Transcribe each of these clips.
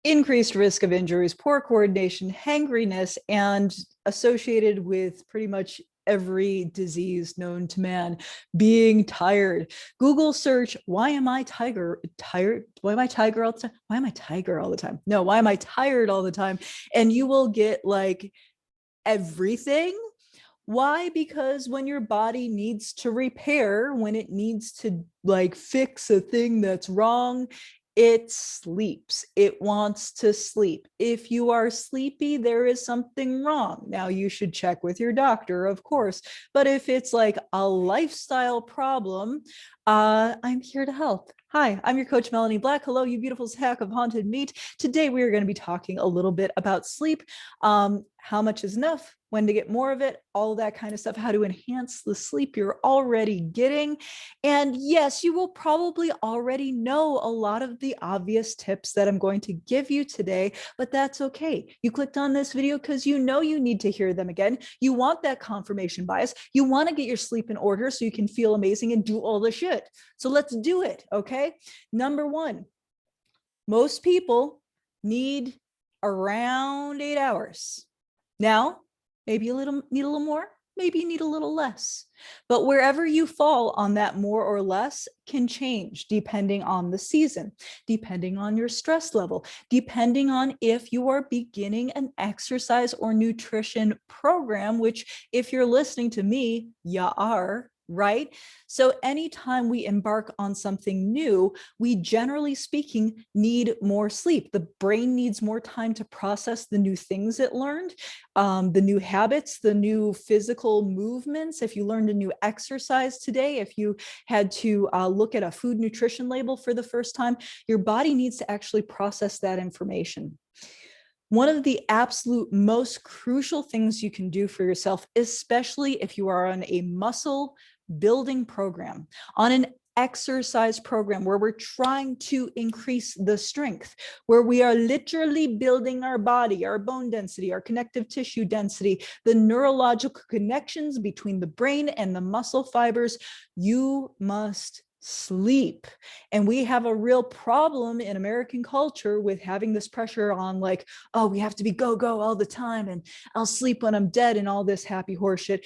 increased risk of injuries, poor coordination, hangriness, and associated with pretty much every disease known to man, being tired. Google search, why am I tired? Why am I tiger all the time? Why am I tiger all the time? No, why am I tired all the time? And you will get like everything. Why? Because when your body needs to repair, when it needs to like fix a thing that's wrong, it sleeps. It wants to sleep. If you are sleepy, there is something wrong. Now, you should check with your doctor, of course. But if it's like a lifestyle problem, I'm here to help. Hi, I'm your coach, Melanie Black. Hello, you beautiful sack of haunted meat. Today, we are going to be talking a little bit about sleep. How much is enough, when to get more of it, all of that kind of stuff, how to enhance the sleep you're already getting. And yes, you will probably already know a lot of the obvious tips that I'm going to give you today, but that's okay. You clicked on this video because you know you need to hear them again. You want that confirmation bias. You want to get your sleep in order so you can feel amazing and do all the shit. So let's do it, okay? Number one, most people need around 8 hours. Now, maybe you need a little more, maybe you need a little less. But wherever you fall on that more or less can change depending on the season, depending on your stress level, depending on if you are beginning an exercise or nutrition program, which if you're listening to me, you are. Right? So anytime we embark on something new, we generally speaking need more sleep. The brain needs more time to process the new things it learned, the new habits, the new physical movements. If you learned a new exercise today, if you had to look at a food nutrition label for the first time, your body needs to actually process that information. One of the absolute most crucial things you can do for yourself, especially if you are on a muscle building program, on an exercise program where we're trying to increase the strength, where we are literally building our body, our bone density, our connective tissue density, the neurological connections between the brain and the muscle fibers, you must sleep. And we have a real problem in American culture with having this pressure on like, oh, we have to be go all the time and I'll sleep when I'm dead and all this happy horseshit.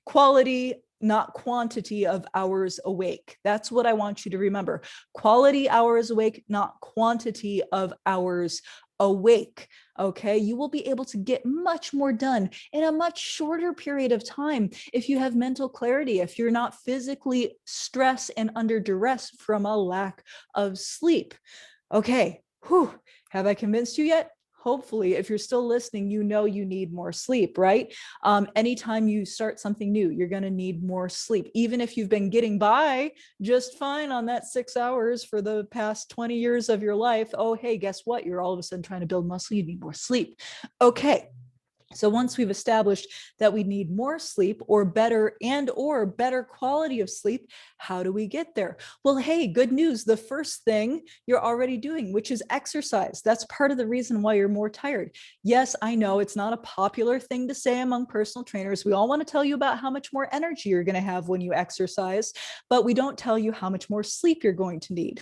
Quality, not quantity of hours awake. That's what I want you to remember. Quality hours awake, not quantity of hours awake. Okay, you will be able to get much more done in a much shorter period of time if you have mental clarity, if you're not physically stressed and under duress from a lack of sleep. Okay, whew, have I convinced you yet? Hopefully, if you're still listening, you know you need more sleep, right? Anytime you start something new, you're going to need more sleep. Even if you've been getting by just fine on that 6 hours for the past 20 years of your life, oh, hey, guess what? You're all of a sudden trying to build muscle, you need more sleep. Okay. So once we've established that we need more sleep or better quality of sleep, how do we get there? Well, hey, good news. The first thing you're already doing, which is exercise. That's part of the reason why you're more tired. Yes, I know it's not a popular thing to say among personal trainers. We all want to tell you about how much more energy you're going to have when you exercise, but we don't tell you how much more sleep you're going to need.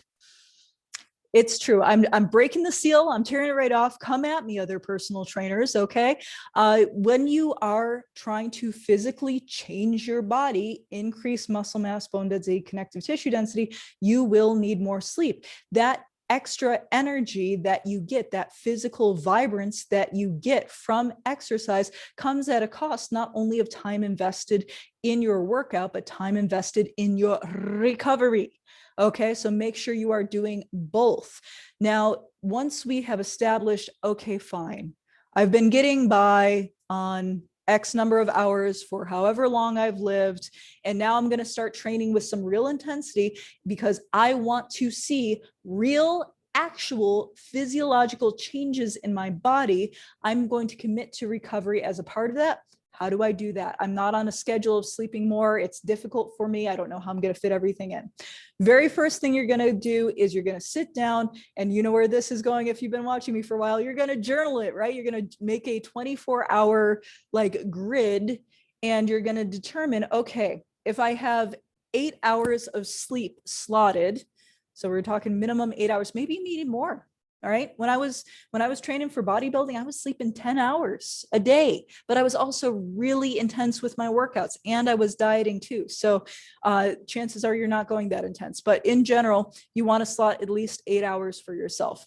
It's true. I'm breaking the seal. I'm tearing it right off. Come at me, other personal trainers. Okay. When you are trying to physically change your body, increase muscle mass, bone density, connective tissue density, you will need more sleep. That extra energy that you get, that physical vibrance that you get from exercise comes at a cost, not only of time invested in your workout, but time invested in your recovery. Okay, so make sure you are doing both. Now, once we have established, okay, fine, I've been getting by on X number of hours for however long I've lived, and now I'm going to start training with some real intensity because I want to see real actual physiological changes in my body. I'm going to commit to recovery as a part of that. How do I do that? I'm not on a schedule of sleeping more. It's difficult for me. I don't know how I'm going to fit everything in. Very first thing you're going to do is you're going to sit down, and you know where this is going. If you've been watching me for a while, you're going to journal it, right? You're going to make a 24-hour like grid, and you're going to determine, okay, if I have 8 hours of sleep slotted, so we're talking minimum 8 hours, maybe you need more. All right. When I was training for bodybuilding, I was sleeping 10 hours a day, but I was also really intense with my workouts and I was dieting too. So chances are you're not going that intense. But in general, you want to slot at least 8 hours for yourself.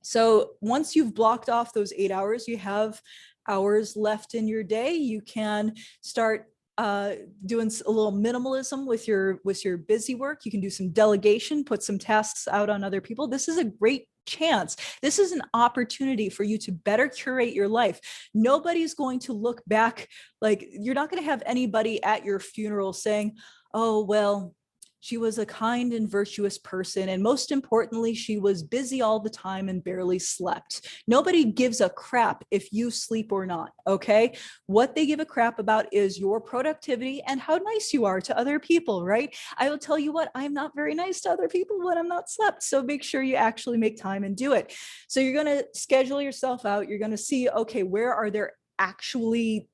So once you've blocked off those 8 hours, you have hours left in your day. You can start doing a little minimalism with your busy work. You can do some delegation, put some tasks out on other people. This is a great chance. This is an opportunity for you to better curate your life. Nobody's going to look back, like you're not going to have anybody at your funeral saying, oh, well, she was a kind and virtuous person. And most importantly, she was busy all the time and barely slept. Nobody gives a crap if you sleep or not, okay? What they give a crap about is your productivity and how nice you are to other people, right? I will tell you what, I'm not very nice to other people when I'm not slept. So make sure you actually make time and do it. So you're going to schedule yourself out. You're going to see, okay, where are there actually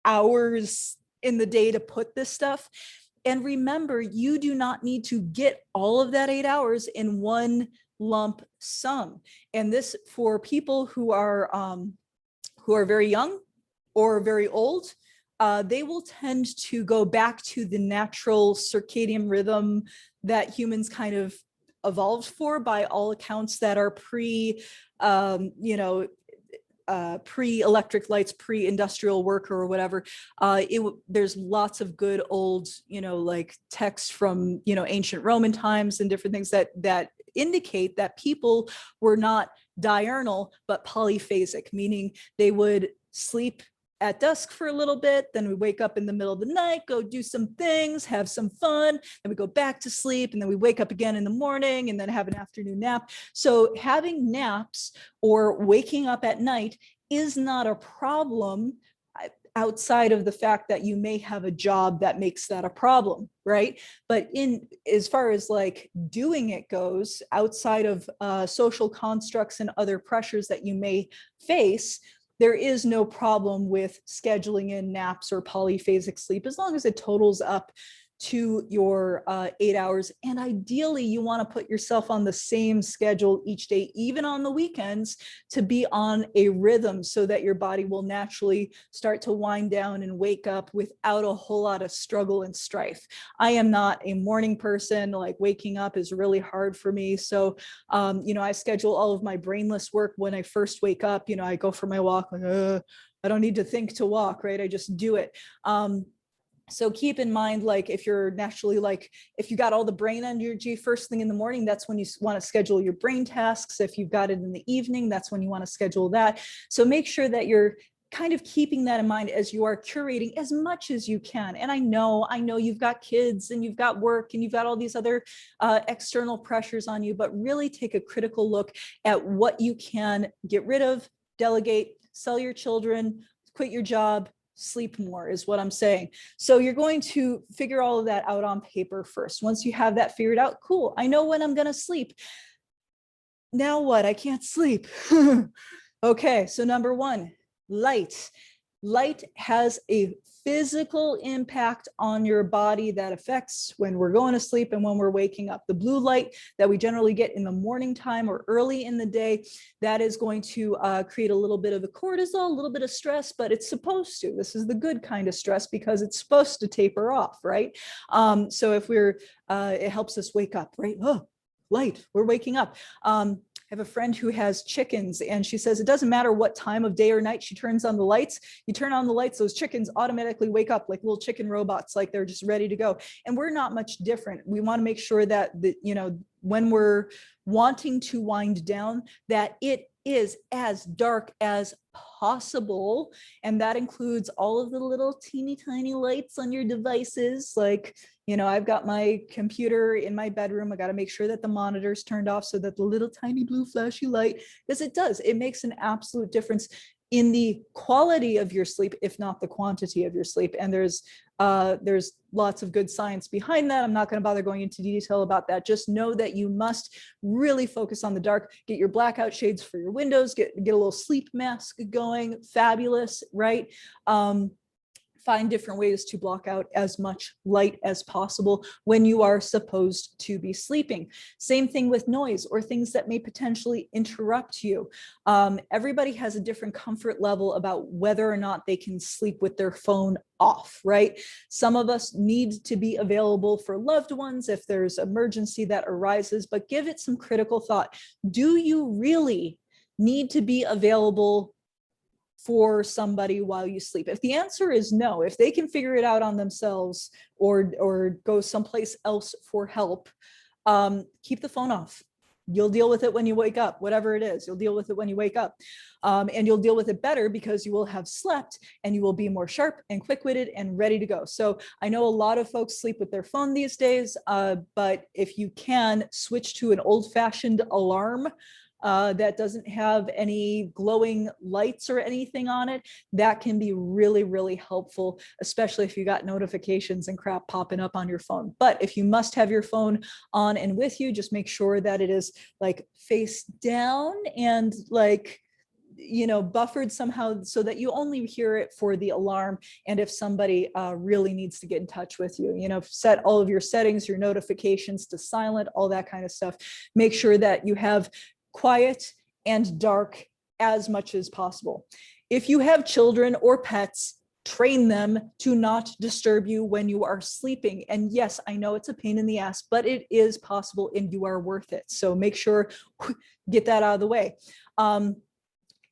hours in the day to put this stuff? And remember, you do not need to get all of that 8 hours in one lump sum. And this, for people who are very young or very old, they will tend to go back to the natural circadian rhythm that humans kind of evolved for, by all accounts, that are pre-electric lights, pre-industrial worker or whatever. There's lots of good old, like texts from, ancient Roman times and different things that indicate that people were not diurnal, but polyphasic, meaning they would sleep at dusk for a little bit, then we wake up in the middle of the night, go do some things, have some fun, then we go back to sleep, and then we wake up again in the morning and then have an afternoon nap. So having naps or waking up at night is not a problem, outside of the fact that you may have a job that makes that a problem, right? But as far as like doing it goes, outside of social constructs and other pressures that you may face, there is no problem with scheduling in naps or polyphasic sleep, as long as it totals up to your 8 hours. And ideally, you want to put yourself on the same schedule each day, even on the weekends, to be on a rhythm so that your body will naturally start to wind down and wake up without a whole lot of struggle and strife. I am not a morning person. Like, waking up is really hard for me. So, I schedule all of my brainless work when I first wake up. I go for my walk, like, I don't need to think to walk, right? I just do it. So keep in mind, like, if you're naturally, like, if you got all the brain energy first thing in the morning, that's when you want to schedule your brain tasks. If you've got it in the evening, that's when you want to schedule that. So make sure that you're kind of keeping that in mind as you are curating as much as you can. And I know you've got kids and you've got work and you've got all these other external pressures on you, but really take a critical look at what you can get rid of, delegate, sell your children, quit your job, sleep more, is what I'm saying. So you're going to figure all of that out on paper first. Once you have that figured out, cool, I know when I'm going to sleep. Now what? I can't sleep. Okay, so number one, light. Light has a physical impact on your body that affects when we're going to sleep and when we're waking up. The blue light that we generally get in the morning time or early in the day, that is going to create a little bit of a cortisol, a little bit of stress, but it's supposed to. This is the good kind of stress because it's supposed to taper off, right? So if it helps us wake up, right? Oh, light, we're waking up. I have a friend who has chickens, and she says it doesn't matter what time of day or night she turns on the lights. You turn on the lights, those chickens automatically wake up like little chicken robots, like they're just ready to go. And we're not much different. We want to make sure that when we're wanting to wind down, that it is as dark as possible. And that includes all of the little teeny tiny lights on your devices. Like, I've got my computer in my bedroom. I got to make sure that the monitor's turned off so that the little tiny blue flashy light, because it makes an absolute difference in the quality of your sleep, if not the quantity of your sleep. And there's lots of good science behind that. I'm not going to bother going into detail about that. Just know that you must really focus on the dark. Get your blackout shades for your windows, get a little sleep mask going. Fabulous, right? Find different ways to block out as much light as possible when you are supposed to be sleeping. Same thing with noise or things that may potentially interrupt you. Everybody has a different comfort level about whether or not they can sleep with their phone off, right? Some of us need to be available for loved ones if there's emergency that arises, but give it some critical thought. Do you really need to be available for somebody while you sleep? If the answer is no, if they can figure it out on themselves or go someplace else for help, keep the phone off. You'll deal with it when you wake up, whatever it is, you'll deal with it when you wake up. And you'll deal with it better because you will have slept and you will be more sharp and quick-witted and ready to go. So I know a lot of folks sleep with their phone these days, but if you can, switch to an old-fashioned alarm that doesn't have any glowing lights or anything on it. That can be really, really helpful, especially if you got notifications and crap popping up on your phone. But if you must have your phone on and with you, just make sure that it is like face down and like, you know, buffered somehow so that you only hear it for the alarm. And if somebody really needs to get in touch with you, you know, set all of your settings, your notifications to silent, all that kind of stuff. Make sure that you have quiet and dark as much as possible. If you have children or pets, train them to not disturb you when you are sleeping. And yes, I know it's a pain in the ass, but it is possible and you are worth it. So make sure, get that out of the way.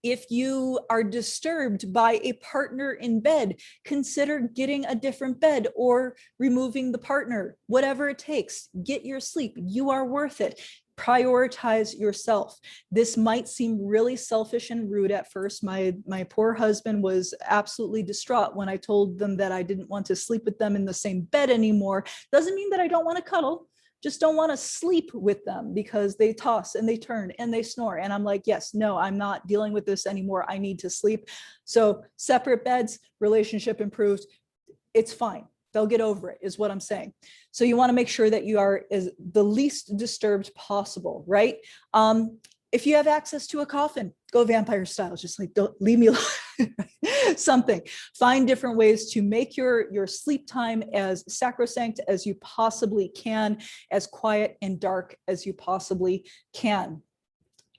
If you are disturbed by a partner in bed, consider getting a different bed or removing the partner, whatever it takes. Get your sleep. You are worth it. Prioritize yourself. This might seem really selfish and rude at first. My poor husband was absolutely distraught when I told them that I didn't want to sleep with them in the same bed anymore. Doesn't mean that I don't want to cuddle. Just don't want to sleep with them because they toss and they turn and they snore. And I'm like, yes, no, I'm not dealing with this anymore. I need to sleep. So separate beds, relationship improved. It's fine. They'll get over it, is what I'm saying. So you want to make sure that you are as the least disturbed possible, right? If you have access to a coffin, go vampire style. Just like, don't leave me alone. Something. Find different ways to make your sleep time as sacrosanct as you possibly can, as quiet and dark as you possibly can.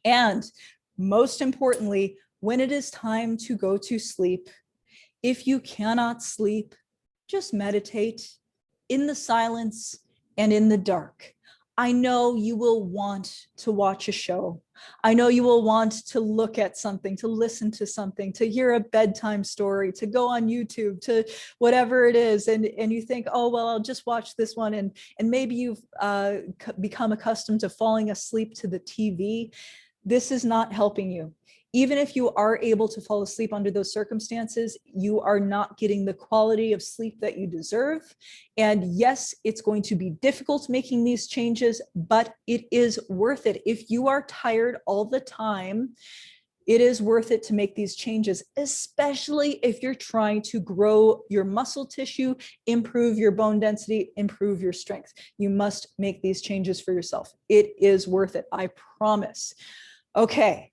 And most importantly, when it is time to go to sleep, if you cannot sleep, just meditate in the silence and in the dark. I know you will want to watch a show. I know you will want to look at something, to listen to something, to hear a bedtime story, to go on YouTube, to whatever it is. And you think, oh, well, I'll just watch this one. And maybe you've become accustomed to falling asleep to the TV. This is not helping you. Even if you are able to fall asleep under those circumstances, you are not getting the quality of sleep that you deserve. And yes, it's going to be difficult making these changes, but it is worth it. If you are tired all the time, it is worth it to make these changes, especially if you're trying to grow your muscle tissue, improve your bone density, improve your strength. You must make these changes for yourself. It is worth it, I promise. Okay.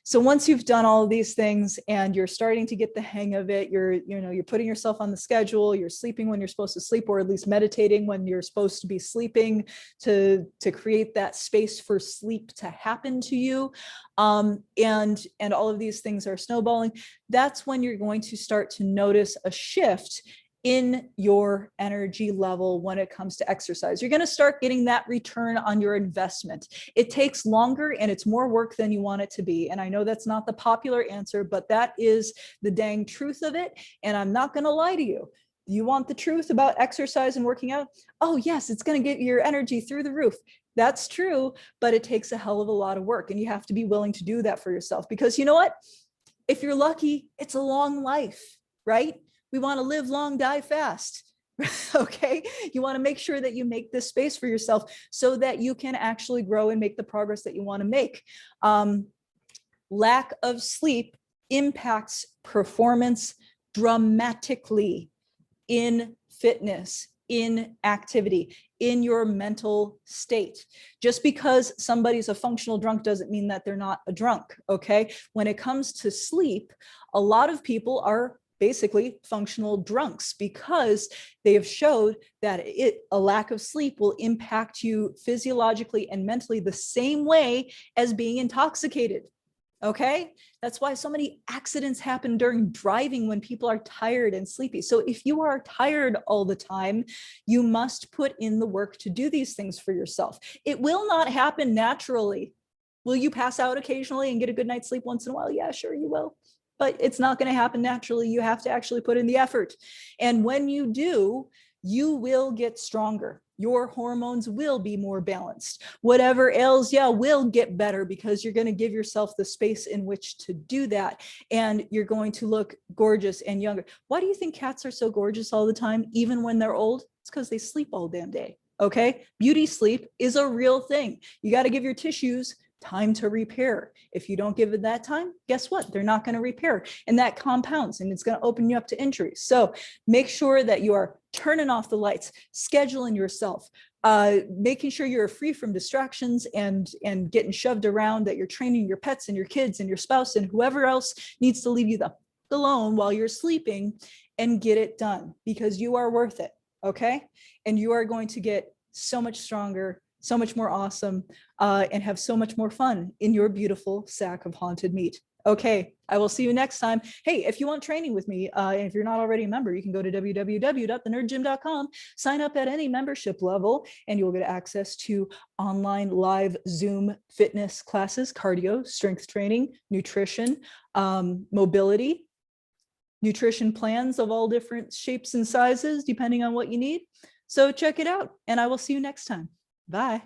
So once you've done all of these things and you're starting to get the hang of it, you're putting yourself on the schedule, you're sleeping when you're supposed to sleep, or at least meditating when you're supposed to be sleeping to create that space for sleep to happen to you. And all of these things are snowballing. That's when you're going to start to notice a shift in your energy level when it comes to exercise. You're going to start getting that return on your investment. It takes longer and it's more work than you want it to be. And I know that's not the popular answer, but that is the dang truth of it. And I'm not going to lie to you. You want the truth about exercise and working out? Oh yes, it's going to get your energy through the roof. That's true, but it takes a hell of a lot of work and you have to be willing to do that for yourself, because you know what? If you're lucky, it's a long life, right? We want to live long, die fast. Okay. You want to make sure that you make this space for yourself so that you can actually grow and make the progress that you want to make. Lack of sleep impacts performance dramatically in fitness, in activity, in your mental state. Just because somebody's a functional drunk doesn't mean that they're not a drunk. Okay. When it comes to sleep, a lot of people are basically functional drunks, because they have showed that a lack of sleep will impact you physiologically and mentally the same way as being intoxicated. Okay, that's why so many accidents happen during driving, when people are tired and sleepy. So if you are tired all the time, you must put in the work to do these things for yourself. It will not happen naturally. Will you pass out occasionally and get a good night's sleep once in a while? Yeah, sure you will, but it's not going to happen naturally. You have to actually put in the effort. And when you do, you will get stronger. Your hormones will be more balanced. Whatever ails you will get better, because you're going to give yourself the space in which to do that. And you're going to look gorgeous and younger. Why do you think cats are so gorgeous all the time, even when they're old? It's because they sleep all damn day. Okay. Beauty sleep is a real thing. You got to give your tissues time to repair. If you don't give it that time, guess what? They're not going to repair, and that compounds, and it's going to open you up to injuries. So make sure that you are turning off the lights, scheduling yourself, making sure you're free from distractions and getting shoved around, that you're training your pets and your kids and your spouse and whoever else needs to leave you alone while you're sleeping, and get it done, because you are worth it. Okay. And you are going to get so much stronger, so much more awesome, and have so much more fun in your beautiful sack of haunted meat. Okay, I will see you next time. Hey, if you want training with me, and if you're not already a member, you can go to www.thenerdgym.com, sign up at any membership level, and you'll get access to online live Zoom fitness classes, cardio, strength training, nutrition, mobility, nutrition plans of all different shapes and sizes, depending on what you need. So check it out, and I will see you next time. Bye.